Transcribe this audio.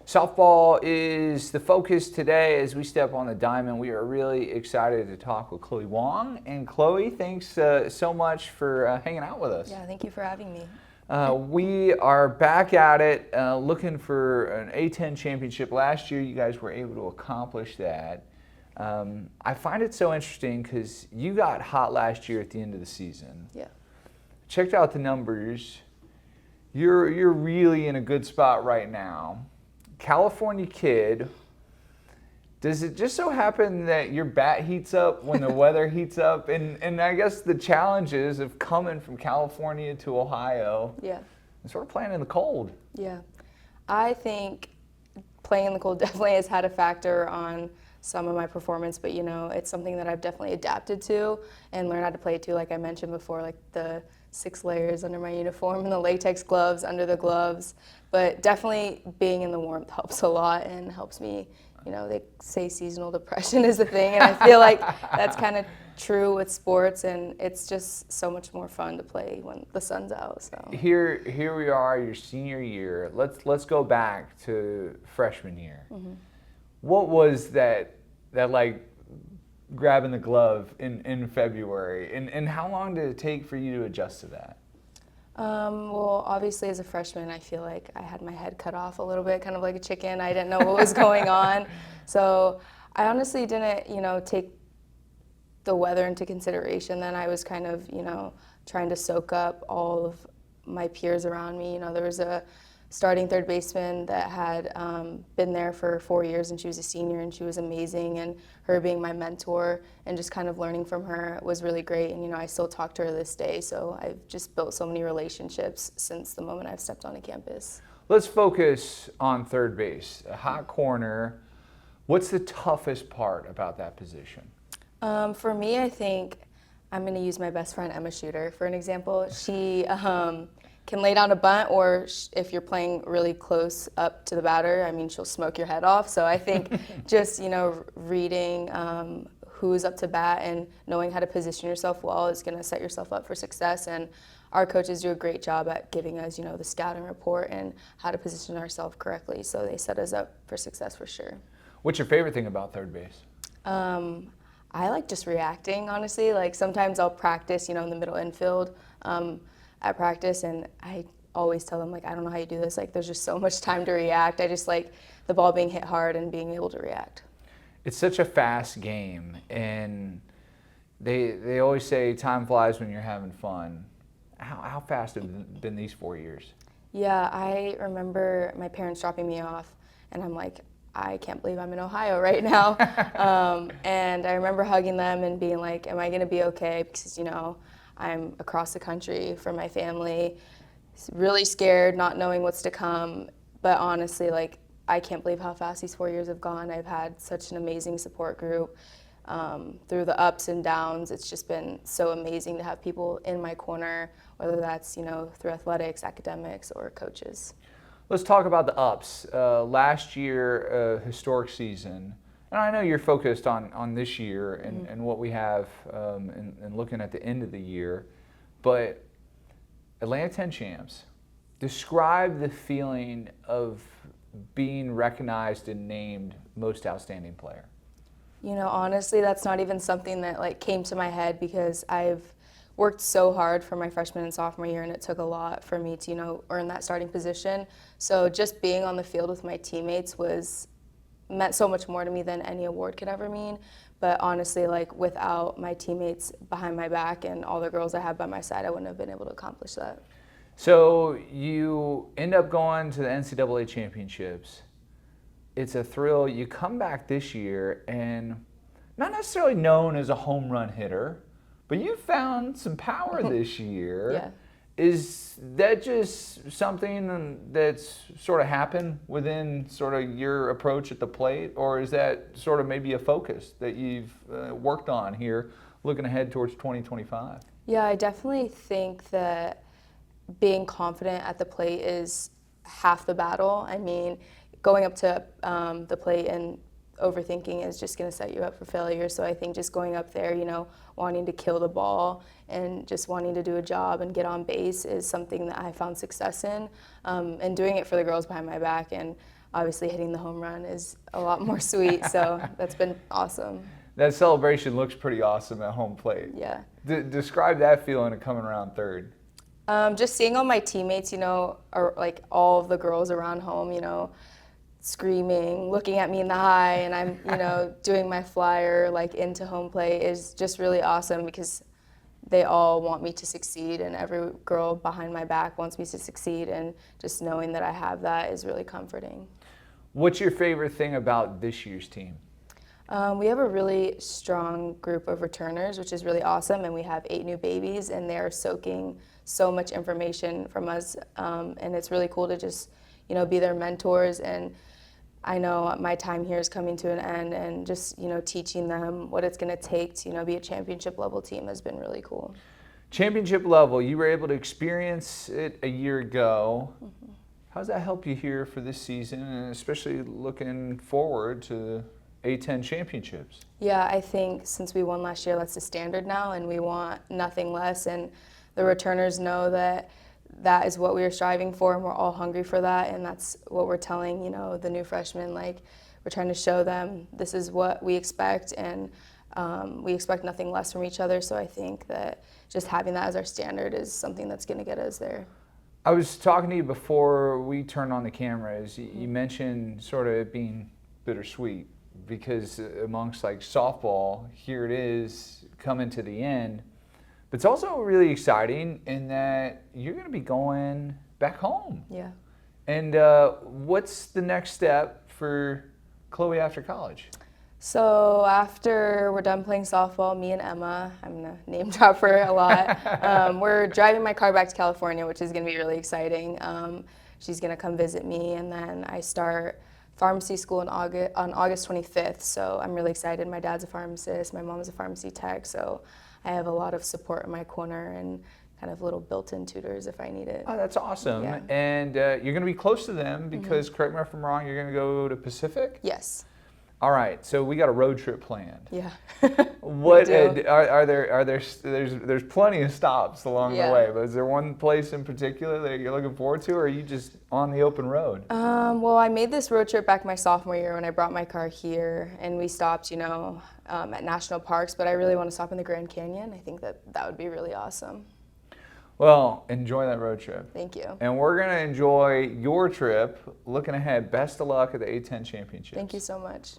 Softball is the focus today as we step on the diamond. We are really excited to talk with Chloe Wong. And Chloe, thanks so much for hanging out with us. Yeah, thank you for having me. We are back at it looking for an A10 championship. Last year, you guys were able to accomplish that. I find it so interesting because you got hot last year at the end of the season. Yeah. Checked out the numbers. You're really in a good spot right now. California kid. Does it just so happen that your bat heats up when the weather heats up? And I guess the challenges of coming from California to Ohio. Yeah. And sort of playing in the cold. Yeah. I think playing in the cold definitely has had a factor on some of my performance, but it's something that I've definitely adapted to and learned how to play to, like I mentioned before, like the 6 layers under my uniform and the latex gloves under the gloves. But definitely being in the warmth helps a lot and helps me. They say seasonal depression is a thing, and I feel like that's kind of true with sports, and it's just so much more fun to play when the sun's out. So here we are, your senior year. Let's go back to freshman year. Mm-hmm. What was that like grabbing the glove in February, and how long did it take for you to adjust to that? Well, obviously as a freshman, I feel like I had my head cut off a little bit, kind of like a chicken. I didn't know what was going on. So I honestly didn't, take the weather into consideration. Then I was kind of, trying to soak up all of my peers around me. There was a starting third baseman that had been there for 4 years, and she was a senior, and she was amazing, and her being my mentor and just kind of learning from her was really great. And I still talk to her this day, so I've just built so many relationships since the moment I've stepped onto campus. Let's focus on third base, a hot corner. What's the toughest part about that position? For me, I think I'm going to use my best friend Emma Shooter for an example. She can lay down a bunt, or if you're playing really close up to the batter, she'll smoke your head off. So I think just, reading who's up to bat and knowing how to position yourself well is going to set yourself up for success. And our coaches do a great job at giving us, the scouting report and how to position ourselves correctly. So they set us up for success for sure. What's your favorite thing about third base? I like just reacting, honestly. Like sometimes I'll practice, in the middle infield. At practice, and I always tell them, like, I don't know how you do this. Like, there's just so much time to react. I just like the ball being hit hard and being able to react. It's such a fast game, and they always say time flies when you're having fun. How fast have it been these 4 years? Yeah, I remember my parents dropping me off, and I'm like, I can't believe I'm in Ohio right now. And I remember hugging them and being like, am I going to be okay? Because, I'm across the country from my family, really scared, not knowing what's to come. But honestly, like, I can't believe how fast these 4 years have gone. I've had such an amazing support group through the ups and downs. It's just been so amazing to have people in my corner, whether that's, through athletics, academics, or coaches. Let's talk about the ups. Last year, a historic season. And I know you're focused on this year and what we have and looking at the end of the year, but Atlanta 10 champs, describe the feeling of being recognized and named most outstanding player. Honestly, that's not even something that came to my head because I've worked so hard for my freshman and sophomore year, and it took a lot for me to, earn that starting position. So just being on the field with my teammates meant so much more to me than any award could ever mean. But honestly, without my teammates behind my back and all the girls I had by my side, I wouldn't have been able to accomplish that. So you end up going to the NCAA championships. It's a thrill. You come back this year and not necessarily known as a home run hitter, but you found some power this year. Yeah. Is that just something that's sort of happened within sort of your approach at the plate, or is that sort of maybe a focus that you've worked on here looking ahead towards 2025? Yeah, I definitely think that being confident at the plate is half the battle. Going up to the plate and overthinking is just going to set you up for failure. So I think just going up there, wanting to kill the ball and just wanting to do a job and get on base is something that I found success in, and doing it for the girls behind my back. And obviously hitting the home run is a lot more sweet. So that's been awesome. That celebration looks pretty awesome at home plate. Yeah. Describe that feeling of coming around third. Just seeing all my teammates, like all of the girls around home, screaming, looking at me in the high, and I'm, doing my flyer like into home plate is just really awesome because they all want me to succeed, and every girl behind my back wants me to succeed, and just knowing that I have that is really comforting. What's your favorite thing about this year's team? We have a really strong group of returners, which is really awesome, and we have 8 new babies, and they're soaking so much information from us, and it's really cool to just, be their mentors. And I know my time here is coming to an end, and just, teaching them what it's going to take to, be a championship level team has been really cool. Championship level, you were able to experience it a year ago. Mm-hmm. How does that help you here for this season, and especially looking forward to A10 championships? Yeah, I think since we won last year, that's the standard now, and we want nothing less. And the returners know that that is what we are striving for, and we're all hungry for that. And that's what we're telling, the new freshmen. Like, we're trying to show them this is what we expect, and we expect nothing less from each other. So I think that just having that as our standard is something that's going to get us there. I was talking to you before we turned on the cameras. You mentioned sort of it being bittersweet, because amongst like softball, here it is coming to the end. But it's also really exciting in that you're going to be going back home. Yeah. And what's the next step for Chloe after college? So after we're done playing softball, me and Emma, I'm going to name drop her a lot, we're driving my car back to California, which is going to be really exciting. She's going to come visit me, and then I start pharmacy school on August 25th, so I'm really excited. My dad's a pharmacist, my mom's a pharmacy tech, so I have a lot of support in my corner and kind of little built-in tutors if I need it. Oh, that's awesome. Yeah. And you're going to be close to them because, correct me if I'm wrong, you're going to go to Pacific? Yes. All right, so we got a road trip planned. Yeah. What there's plenty of stops along the Yeah. way, but is there one place in particular that you're looking forward to, or are you just on the open road? Well, I made this road trip back my sophomore year when I brought my car here, and we stopped, at national parks, but I really want to stop in the Grand Canyon. I think that would be really awesome. Well, enjoy that road trip. Thank you. And we're going to enjoy your trip. Looking ahead, best of luck at the A10 Championships. Thank you so much.